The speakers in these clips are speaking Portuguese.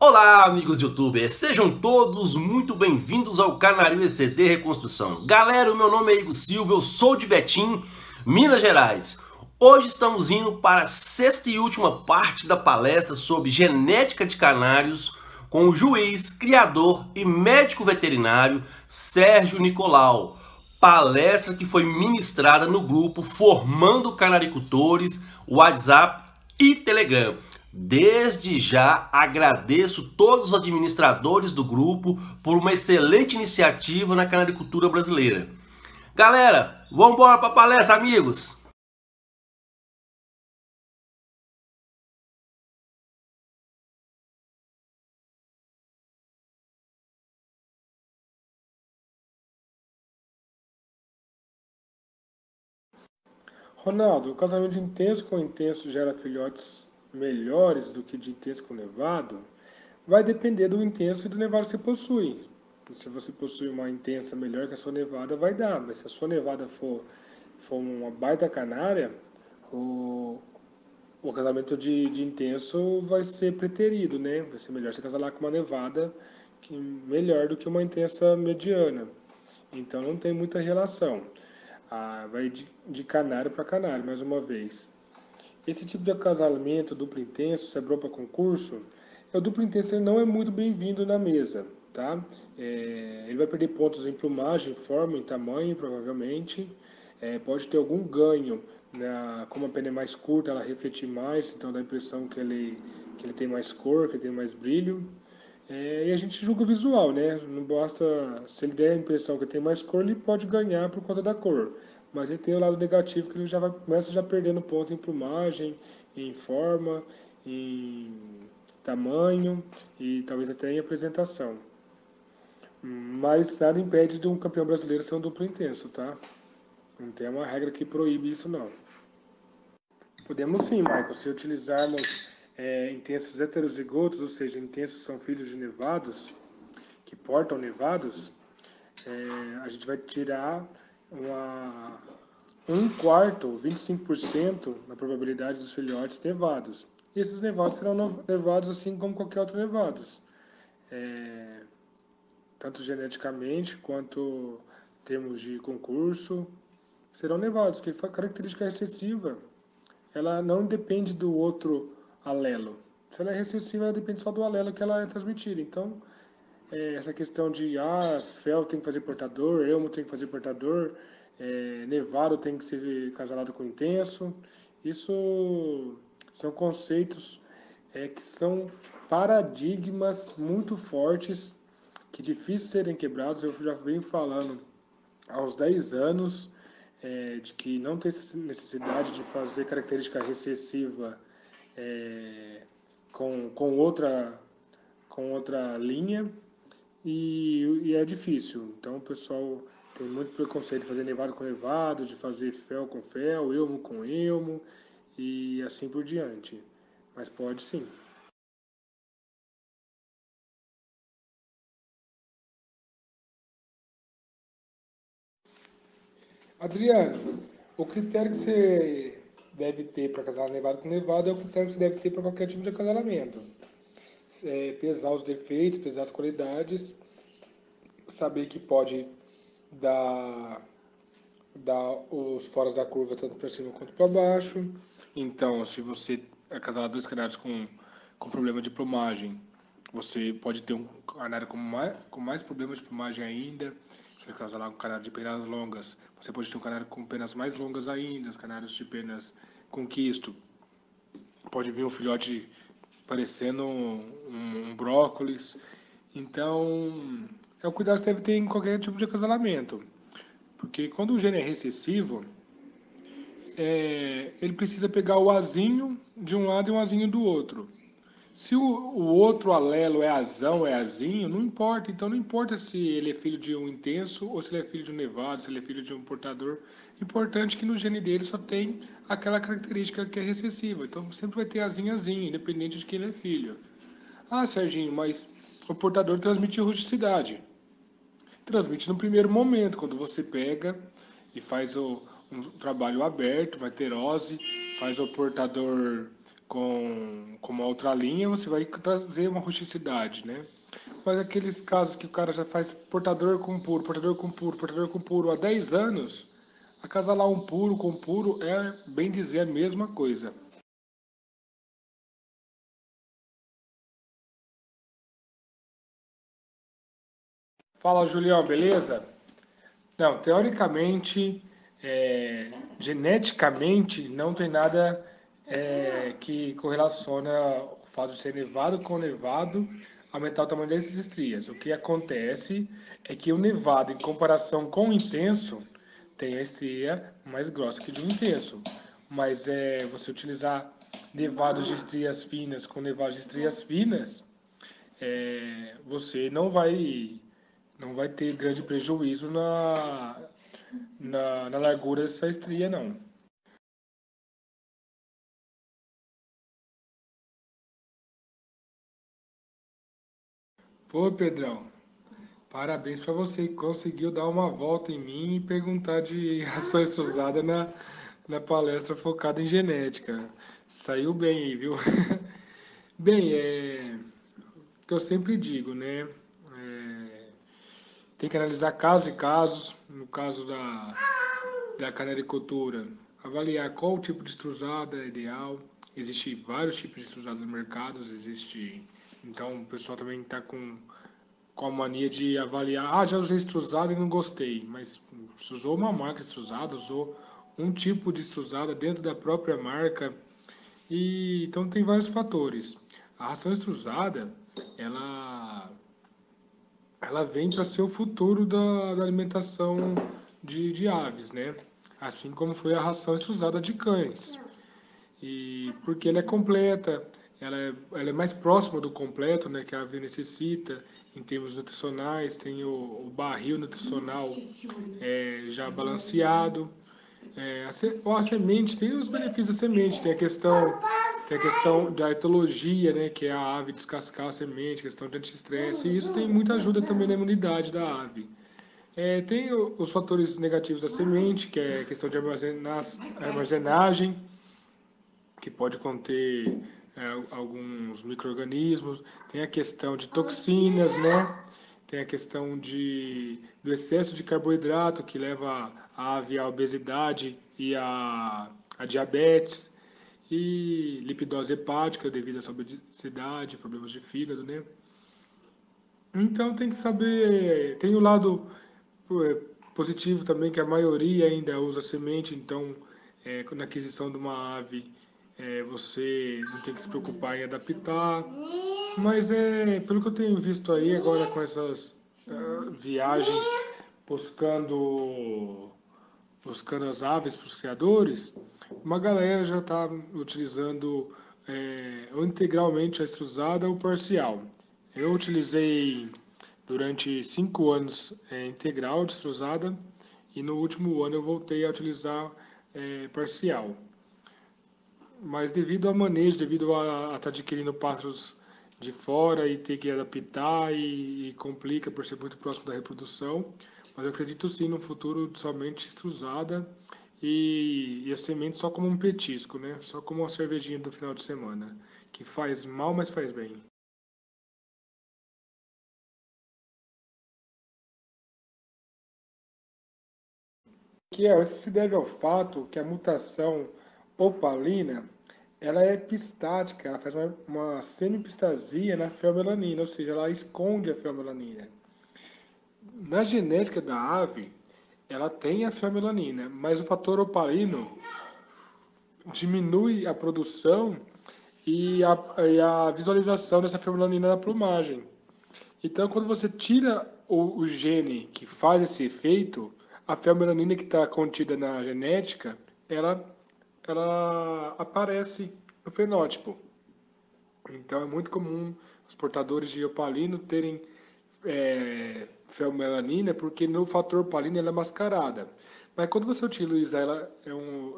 Olá, amigos do YouTube, sejam todos muito bem-vindos ao Canarinho ECD Reconstrução. Galera, o meu nome é Igor Silva, eu sou de Betim, Minas Gerais. Hoje estamos indo para a sexta e última parte da palestra sobre genética de canários com o juiz, criador e médico veterinário Sérgio Nicolau. Palestra que foi ministrada no grupo Formando Canaricultores, WhatsApp e Telegram. Desde já agradeço todos os administradores do grupo por uma excelente iniciativa na canaricultura brasileira. Galera, vamos embora para a palestra, amigos! Ronaldo, o casamento de intenso com intenso gera filhotes melhores do que de intenso com nevado? Vai depender do intenso e do nevado que você possui. Se você possui uma intensa melhor que a sua nevada, vai dar. Mas se a sua nevada for uma baita canária, o, o casamento de intenso vai ser preterido, né? Vai ser melhor você casar lá com uma nevada melhor do que uma intensa mediana. Então não tem muita relação. Vai de canário para canário, mais uma vez. Esse tipo de acasalamento duplo intenso, se é bom para concurso, o duplo intenso ele não é muito bem-vindo na mesa, tá? Ele vai perder pontos em plumagem, forma, em tamanho, provavelmente. Pode ter algum ganho, né? Como a pena é mais curta, ela refletir mais, então dá a impressão que ele tem mais cor, que ele tem mais brilho. E a gente julga o visual, né? Não basta, se ele der a impressão que tem mais cor, ele pode ganhar por conta da cor. Mas ele tem o lado negativo que ele começa já perdendo ponto em plumagem, em forma, em tamanho e talvez até em apresentação. Mas nada impede de um campeão brasileiro ser um duplo intenso, tá? Não tem uma regra que proíbe isso, não. Podemos sim, Michael, se utilizarmos intensos heterozigotos, ou seja, intensos são filhos de nevados, que portam nevados, a gente vai tirar um quarto, 25% na probabilidade dos filhotes nevados. E esses nevados serão nevados assim como qualquer outro nevados. Tanto geneticamente quanto em termos de concurso, serão nevados, porque a característica recessiva ela não depende do outro alelo. Se ela é recessiva, ela depende só do alelo que ela é transmitida. Então, essa questão de fel tem que fazer portador, elmo tem que fazer portador, nevado tem que ser casalado com intenso. Isso são conceitos que são paradigmas muito fortes que difíceis serem quebrados. Eu já venho falando há uns 10 anos de que não tem necessidade de fazer característica recessiva com outra linha e é difícil. Então o pessoal tem muito preconceito de fazer nevado com nevado, de fazer fel com fel, elmo com elmo e assim por diante. Mas pode sim. Adriano, o critério que você deve ter para casar nevado com nevado é o critério que você deve ter para qualquer tipo de acasalamento. Pesar os defeitos, pesar as qualidades, saber que pode dar os foras da curva tanto para cima quanto para baixo. Então, se você acasalar dois canários com problema de plumagem, você pode ter um canário com mais problemas de plumagem ainda. Se você acasalar um canário de penas longas, você pode ter um canário com penas mais longas ainda, os canários de penas com quisto. Pode vir um filhote parecendo um brócolis. Então, é o cuidado que deve ter em qualquer tipo de acasalamento. Porque quando o gene é recessivo, ele precisa pegar o azinho de um lado e o azinho do outro. Se o outro alelo é azão, é azinho, não importa. Então não importa se ele é filho de um intenso ou se ele é filho de um nevado, se ele é filho de um portador. Importante que no gene dele só tem aquela característica que é recessiva. Então sempre vai ter azinho, azinho, independente de quem ele é filho. Ah, Serginho, mas o portador transmite rusticidade. Transmite no primeiro momento, quando você pega e faz um trabalho aberto, uma heterose, faz o portador com uma outra linha, você vai trazer uma rusticidade, né? Mas aqueles casos que o cara já faz portador com puro, portador com puro, portador com puro há 10 anos, acasalar um puro com puro é, bem dizer, a mesma coisa. Fala, Julião, beleza? Não, teoricamente, geneticamente, não tem nada que correlaciona o fato de ser nevado com nevado aumentar o tamanho das estrias. O que acontece é que o nevado, em comparação com o intenso, tem a estria mais grossa que de um intenso. Mas você utilizar nevados de estrias finas com nevados de estrias finas, você não vai ter grande prejuízo na largura dessa estria, não. Pô, Pedrão, parabéns para você que conseguiu dar uma volta em mim e perguntar de ração extrusada na palestra focada em genética. Saiu bem aí, viu? Bem, o que eu sempre digo, né? Tem que analisar casos e casos. No caso da canericultura, avaliar qual tipo de extrusada é ideal. Existem vários tipos de extrusadas no mercado, existe. Então o pessoal também está com a mania de avaliar, já usei extrusada e não gostei, mas se usou uma marca extrusada, usou um tipo de extrusada dentro da própria marca, e então tem vários fatores. A ração extrusada, ela, ela vem para ser o futuro da alimentação de aves, né? Assim como foi a ração extrusada de cães. E porque ela é completa, ela é mais próxima do completo, né, que a ave necessita em termos nutricionais, tem o barril nutricional já balanceado. A semente tem os benefícios da semente, tem a questão da etologia, né, que é a ave descascar a semente, questão de antiestresse, e isso tem muita ajuda também na imunidade da ave. Tem os fatores negativos da semente, que é a questão de armazenagem, que pode conter alguns micro-organismos, tem a questão de toxinas, né? Tem a questão do excesso de carboidrato que leva a ave à obesidade e a diabetes, e lipidose hepática devido a essa obesidade, problemas de fígado, né? Então tem que saber, tem o lado é, positivo também, que a maioria ainda usa semente, então na aquisição de uma ave você não tem que se preocupar em adaptar. Mas pelo que eu tenho visto aí agora com essas viagens buscando, buscando as aves para os criadores, uma galera já está utilizando ou integralmente a extrusada ou parcial. Eu utilizei durante 5 anos integral de extrusada e no último ano eu voltei a utilizar parcial. Mas devido ao manejo, devido a estar adquirindo pássaros de fora e ter que adaptar e complica por ser muito próximo da reprodução, mas eu acredito sim no futuro somente extrusada e a semente só como um petisco, né? Só como uma cervejinha do final de semana, que faz mal, mas faz bem. Isso se deve ao fato que a mutação opalina ela é epistática, ela faz uma semipistasia na feomelanina, ou seja, ela esconde a feomelanina. Na genética da ave, ela tem a feomelanina, mas o fator opalino diminui a produção e a visualização dessa feomelanina na plumagem. Então, quando você tira o gene que faz esse efeito, a feomelanina que está contida na genética, ela aparece no fenótipo. Então, é muito comum os portadores de opalino terem feomelanina, porque no fator opalino ela é mascarada. Mas quando você utiliza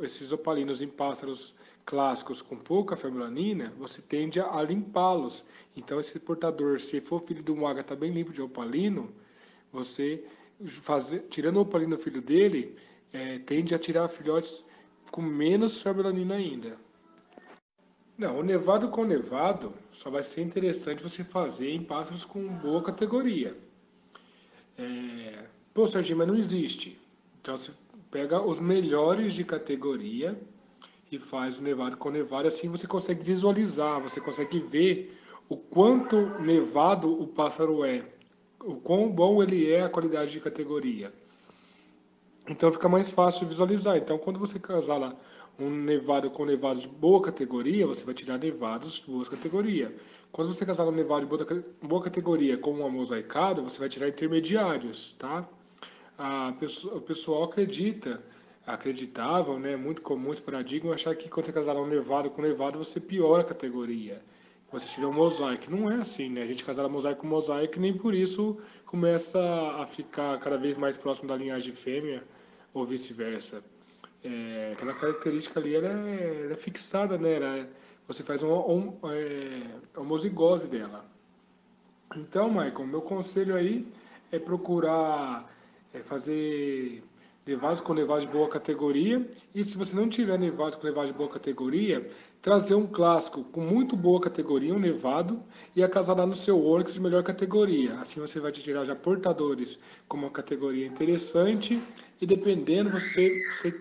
esses opalinos em pássaros clássicos com pouca feomelanina, você tende a limpá-los. Então, esse portador, se for filho de um ágata bem limpo de opalino, você tirando o opalino do filho dele, tende a tirar filhotes com menos feomelanina ainda. Não, o nevado com nevado só vai ser interessante você fazer em pássaros com boa categoria. Pô, Serginho, mas não existe. Então você pega os melhores de categoria e faz nevado com nevado, assim você consegue visualizar, você consegue ver o quanto nevado o pássaro é, o quão bom ele é a qualidade de categoria. Então fica mais fácil de visualizar. Então quando você casar lá um nevado com nevado de boa categoria, você vai tirar nevados de boa categoria. Quando você casar um nevado de boa categoria com um mosaicado, você vai tirar intermediários, tá? O pessoal acreditavam, né, muito comum esse paradigma, achar que quando você casar um nevado com nevado, você piora a categoria. Você tira um mosaico. Não é assim, né? A gente casar mosaico com mosaico e nem por isso começa a ficar cada vez mais próximo da linhagem fêmea ou vice-versa. Aquela característica ali ela é fixada, né? Você faz uma homozigose dela. Então, Michael, meu conselho aí é procurar fazer nevados com nevados de boa categoria. E se você não tiver nevados com nevados de boa categoria, trazer um clássico com muito boa categoria, um nevado, e acasalar no seu Onix de melhor categoria. Assim você vai tirar já portadores com uma categoria interessante. E dependendo, se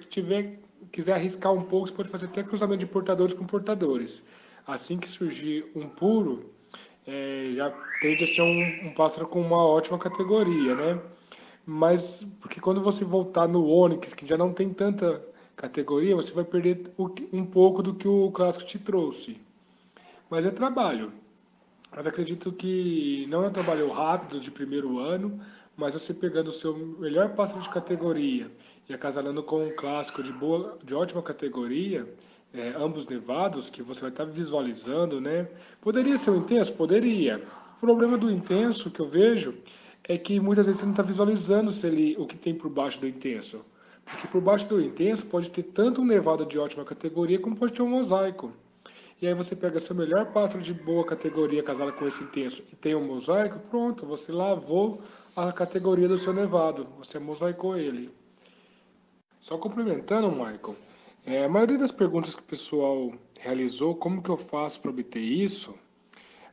quiser arriscar um pouco, você pode fazer até cruzamento de portadores com portadores. Assim que surgir um puro, já tende a ser um pássaro com uma ótima categoria, né? Mas, porque quando você voltar no Onix, que já não tem tanta categoria, você vai perder um pouco do que o clássico te trouxe. Mas é trabalho. Mas acredito que não é um trabalho rápido de primeiro ano, mas você pegando o seu melhor pássaro de categoria e acasalando com um clássico de ótima categoria, ambos nevados, que você vai estar visualizando, né? Poderia ser um intenso? Poderia. O problema do intenso que eu vejo é que muitas vezes você não está visualizando o que tem por baixo do intenso. Porque por baixo do intenso pode ter tanto um nevado de ótima categoria como pode ter um mosaico. E aí você pega seu melhor pássaro de boa categoria casado com esse intenso e tem um mosaico, pronto, você lavou a categoria do seu nevado, você mosaicou ele. Só complementando, Michael, a maioria das perguntas que o pessoal realizou, como que eu faço para obter isso?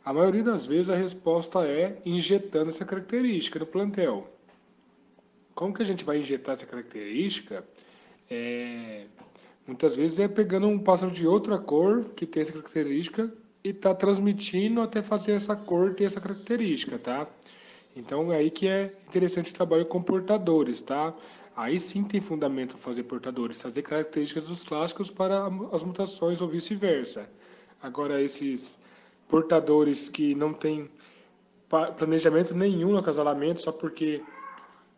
A maioria das vezes a resposta é injetando essa característica no plantel. Como que a gente vai injetar essa característica? É, Muitas vezes é pegando um pássaro de outra cor que tem essa característica e tá transmitindo até fazer essa cor ter essa característica, tá? Então é aí que é interessante o trabalho com portadores, tá? Aí sim tem fundamento fazer portadores, trazer características dos clássicos para as mutações ou vice-versa. Agora esses portadores que não têm planejamento nenhum no acasalamento, só porque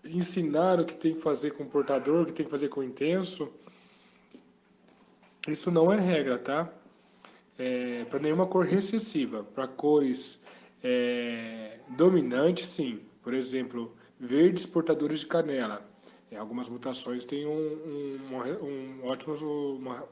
ensinaram o que tem que fazer com portador, o que tem que fazer com intenso, isso não é regra, tá? Para nenhuma cor recessiva. Para cores dominantes, sim. Por exemplo, verdes portadores de canela. Algumas mutações têm uma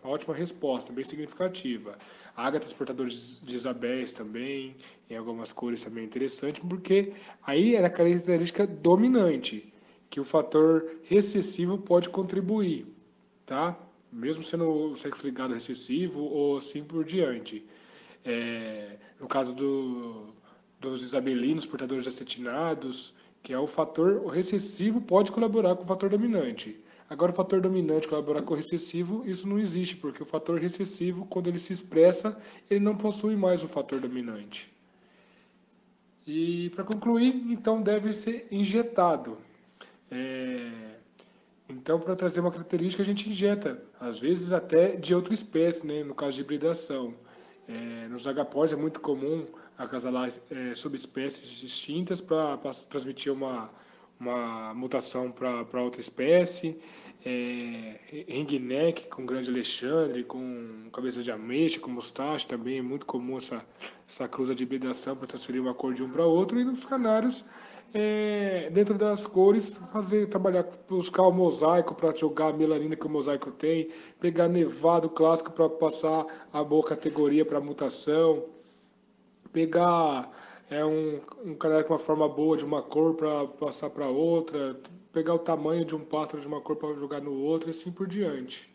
ótima resposta, bem significativa. Ágatas portadores de Isabéis também, em algumas cores também é interessante, porque aí era a característica dominante, que o fator recessivo pode contribuir, tá? Mesmo sendo o sexo ligado recessivo ou assim por diante. No caso dos isabelinos, portadores de acetinados, que é o recessivo pode colaborar com o fator dominante. Agora, o fator dominante colaborar com o recessivo, isso não existe, porque o fator recessivo, quando ele se expressa, ele não possui mais o fator dominante. E, para concluir, então deve ser injetado. É, Então, para trazer uma característica, a gente injeta, às vezes até de outra espécie, né? No caso de hibridação. Nos agaportes é muito comum acasalar subespécies distintas para transmitir uma mutação para outra espécie. Ringneck com grande Alexandre, com cabeça de ameixa, com mustache, também é muito comum essa cruza de hibridação para transferir uma cor de um para outro. E nos canários, dentro das cores, trabalhar, buscar o mosaico para jogar a melanina que o mosaico tem, pegar nevado clássico para passar a boa categoria para mutação, pegar um canário com uma forma boa de uma cor para passar para outra, pegar o tamanho de um pássaro de uma cor para jogar no outro e assim por diante.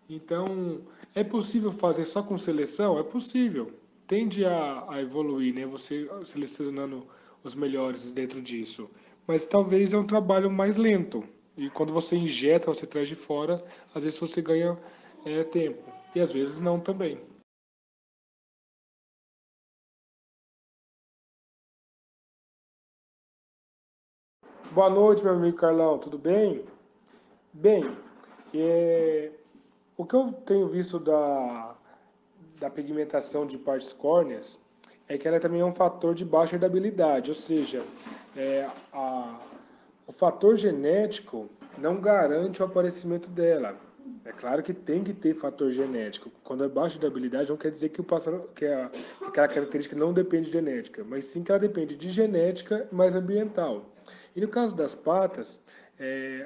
Então, é possível fazer só com seleção? É possível. Tende a evoluir, né? Você selecionando os melhores dentro disso. Mas talvez é um trabalho mais lento. E quando você injeta, você traz de fora, às vezes você ganha tempo. E às vezes não também. Boa noite, meu amigo Carlão. Tudo bem? Bem, é, o que eu tenho visto da pigmentação de partes córneas é que ela também é um fator de baixa herdabilidade, ou seja, é, a, o fator genético não garante o aparecimento dela. É claro que tem que ter fator genético. Quando é baixa herdabilidade, não quer dizer que o pássaro, que aquela característica não depende de genética, mas sim que ela depende de genética e mais ambiental. E no caso das patas,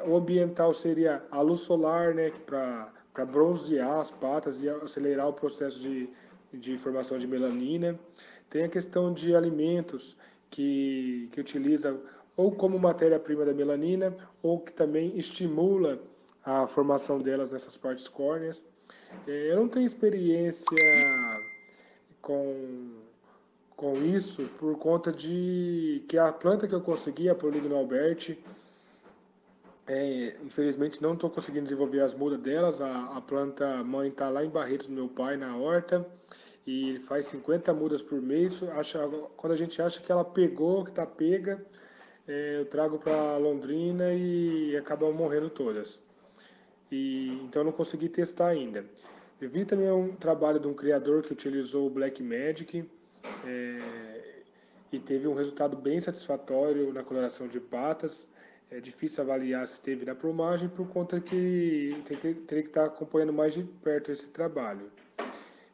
o ambiental seria a luz solar, né, para bronzear as patas e acelerar o processo de formação de melanina. Tem a questão de alimentos que utiliza ou como matéria-prima da melanina, ou que também estimula a formação delas nessas partes córneas. Eu não tenho experiência com, com isso por conta de que a planta que eu consegui, a Proligno albert, infelizmente não estou conseguindo desenvolver as mudas delas. A planta mãe está lá em Barretos, do meu pai, na horta, e ele faz 50 mudas por mês. Quando a gente acha que ela pegou, que está pega, eu trago para Londrina e acabam morrendo todas. Então eu não consegui testar ainda. Eu vi também um trabalho de um criador que utilizou o Black Magic e teve um resultado bem satisfatório na coloração de patas. É difícil avaliar se teve na plumagem por conta que teria que estar acompanhando mais de perto esse trabalho.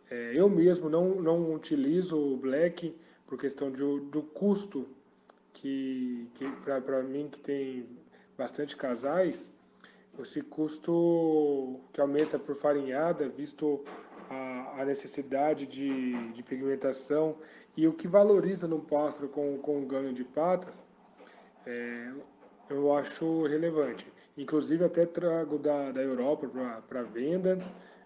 Eu mesmo não utilizo o Black por questão do custo, que para mim que tem bastante casais, esse custo que aumenta por farinhada, visto a necessidade de pigmentação e o que valoriza no pássaro com o ganho de patas, eu acho relevante. Inclusive até trago da Europa para venda,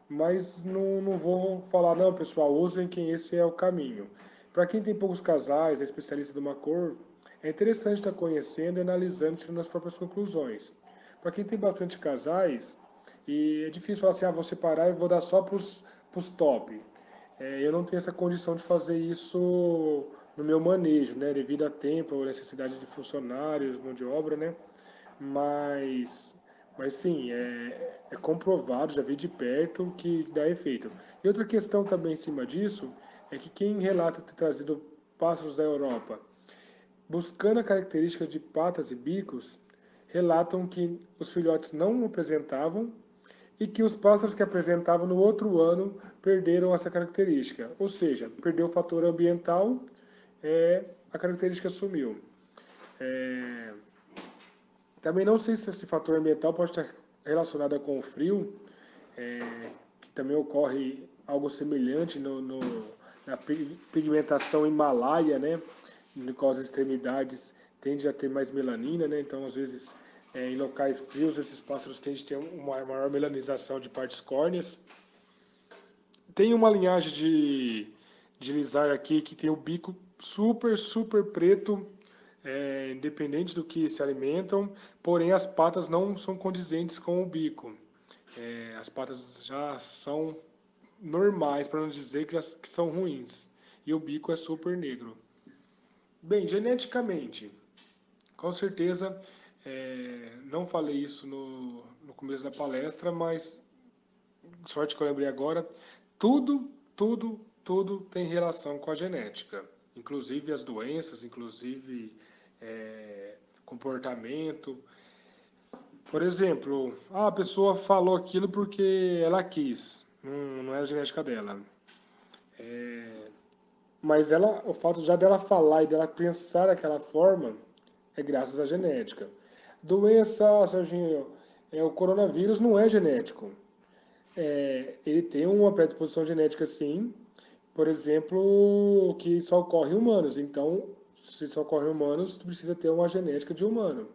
mas não vou falar, não, pessoal, usem que esse é o caminho. Para quem tem poucos casais, é especialista de uma cor, é interessante estar conhecendo e analisando, tirando as próprias conclusões. Para quem tem bastante casais, e é difícil falar assim, vou separar e vou dar só para os top. Eu não tenho essa condição de fazer isso no meu manejo, né, devido a tempo, ou necessidade de funcionários, mão de obra, né, mas, mas sim, é comprovado, já vi de perto que dá efeito. E outra questão também em cima disso é que quem relata ter trazido pássaros da Europa, buscando a característica de patas e bicos, relatam que os filhotes não apresentavam e que os pássaros que apresentavam no outro ano perderam essa característica. Ou seja, perdeu o fator ambiental, a característica sumiu. É, Também não sei se esse fator ambiental pode estar relacionado com o frio, é, que também ocorre algo semelhante na pigmentação himalaia, né? No qual as extremidades tendem a ter mais melanina, né? Então, às vezes, em locais frios, esses pássaros tendem a ter uma maior melanização de partes córneas. Tem uma linhagem de Lizard aqui que tem o bico super, super preto, independente do que se alimentam, porém as patas não são condizentes com o bico. As patas já são normais, para não dizer que são ruins. E o bico é super negro. Bem, geneticamente, com certeza, não falei isso no começo da palestra, mas sorte que eu lembrei agora, tudo tem relação com a genética, inclusive as doenças, inclusive comportamento. Por exemplo, a pessoa falou aquilo porque ela quis, não é a genética dela. Mas o fato já dela falar e dela pensar daquela forma é graças à genética. Doença, Serginho, o coronavírus não é genético. Ele tem uma predisposição genética, sim, por exemplo, que só ocorre em humanos. Então, se só ocorre em humanos, precisa ter uma genética de humano.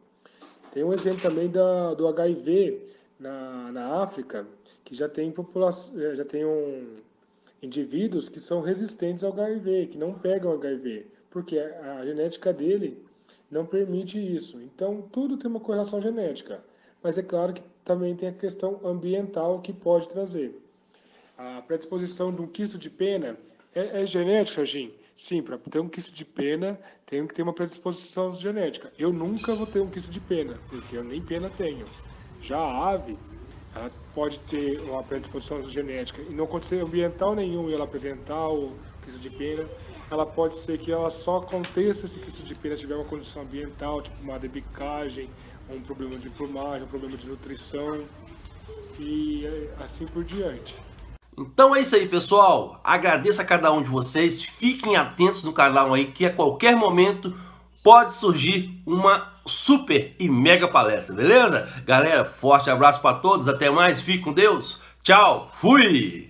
Tem um exemplo também do HIV na África, que já tem indivíduos que são resistentes ao HIV, que não pegam HIV, porque a genética dele não permite isso. Então, tudo tem uma correlação genética, mas é claro que também tem a questão ambiental que pode trazer. A predisposição de um quisto de pena é genética, Jim? Sim, para ter um quisto de pena, tem que ter uma predisposição genética. Eu nunca vou ter um quisto de pena, porque eu nem pena tenho. Já a ave, ela pode ter uma predisposição genética e não acontecer ambiental nenhum e ela apresentar o quisto de pena. Ela pode ser que ela só aconteça esse quisto de pena se tiver uma condição ambiental, tipo uma debicagem, um problema de plumagem, um problema de nutrição e assim por diante. Então é isso aí, pessoal. Agradeço a cada um de vocês. Fiquem atentos no canal aí, que a qualquer momento pode surgir uma super e mega palestra, beleza? Galera, forte abraço para todos. Até mais. Fique com Deus. Tchau. Fui.